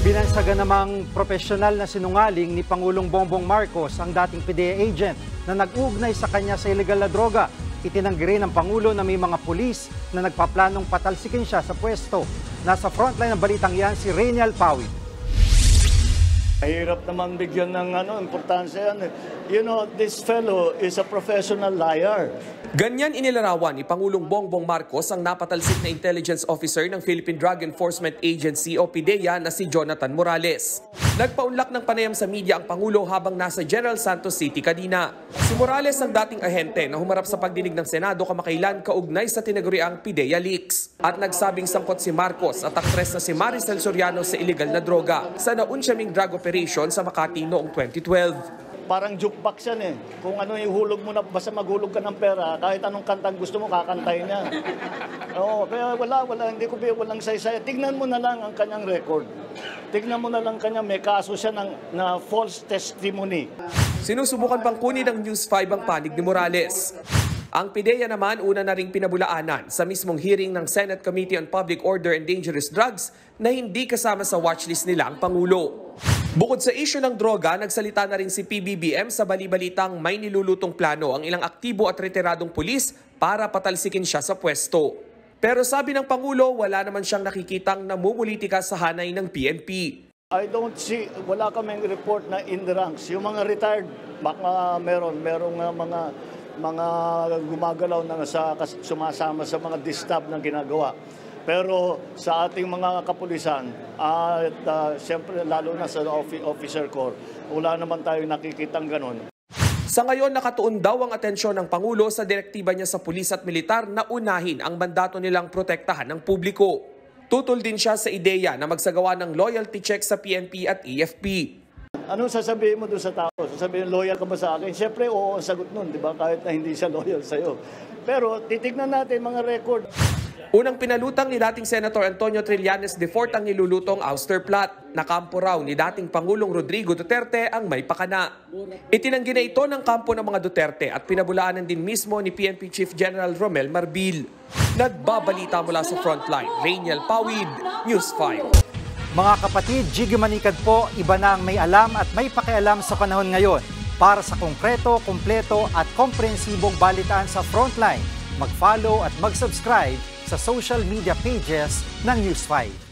Binansagan namang profesional na sinungaling ni Pangulong Bongbong Marcos ang dating PDEA agent na nag-ugnay sa kanya sa illegal na droga. Itinanggi rin ng Pangulo na may mga pulis na nagpaplanong patalsikin siya sa pwesto. Nasa frontline ng balitang yan si Rainiel Pawid. Mahirap naman bigyan ng importansya yan. You know, this fellow is a professional liar. Ganyan inilarawan ni Pangulong Bongbong Marcos ang napatalsik na intelligence officer ng Philippine Drug Enforcement Agency o PDEA na si Jonathan Morales. Nagpaunlak ng panayam sa media ang Pangulo habang nasa General Santos City kanina. Si Morales ang dating ahente na humarap sa pagdinig ng Senado kamakailan kaugnay sa tinaguriang PDEA leaks. At nagsabing sangkot si Marcos at aktres na si Maricel Soriano sa illegal na droga sa naunsyaming drug operation sa Makati noong 2012. Parang jukebox yan eh. Kung ano ihulog mo na, basta maghulog ka ng pera, kahit anong kantang gusto mo, kakantay niya. Oo, kaya walang saysay. Tignan mo na lang ang kanyang record. Tignan mo na lang may kaso siya na false testimony. Sinusubukan pang kunin ng News 5 ang panig ni Morales. Ang PDEA naman una na ring pinabulaanan sa mismong hearing ng Senate Committee on Public Order and Dangerous Drugs na hindi kasama sa watchlist nila ang Pangulo. Bukod sa isyu ng droga, nagsalita na rin si PBBM sa bali-balitang may nilulutong plano ang ilang aktibo at retiradong pulis para patalsikin siya sa pwesto. Pero sabi ng Pangulo, wala naman siyang nakikitang namumulitika sa hanay ng PNP. I don't see, wala kaming report na in the ranks. Yung mga retired, baka merong mga gumagalaw na sumasama sa mga distab na ginagawa. Pero sa ating mga kapulisan at siyempre lalo na sa officer corps, wala naman tayong nakikitang ganun. Sa ngayon, nakatuon daw ang atensyon ng Pangulo sa direktiba niya sa pulis at militar na unahin ang mandato nilang protektahan ng publiko. Tutol din siya sa ideya na magsagawa ng loyalty check sa PNP at AFP. Anong sasabihin mo doon sa tao? Sasabihin, loyal ka ba sa akin? Siyempre, oo ang sagot nun, di ba? Kahit na hindi siya loyal sa'yo. Pero titignan natin mga record. Unang pinalutang ni dating Senator Antonio Trillanes IV ang nilulutong ouster plot. Nakampo raw ni dating Pangulong Rodrigo Duterte ang may pakana. Itinanggi na ito ng kampo ng mga Duterte at pinabulaanan din mismo ni PNP Chief General Romel Marbil. Nagbabalita mula sa Frontline, Rainiel Pawid, News 5. Mga kapatid, Jiggy Manikad po, iba na ang may alam at may pakialam sa panahon ngayon. Para sa konkreto, kumpleto at komprehensibong balitaan sa Frontline, mag-follow at mag-subscribe sa social media pages ng News 5.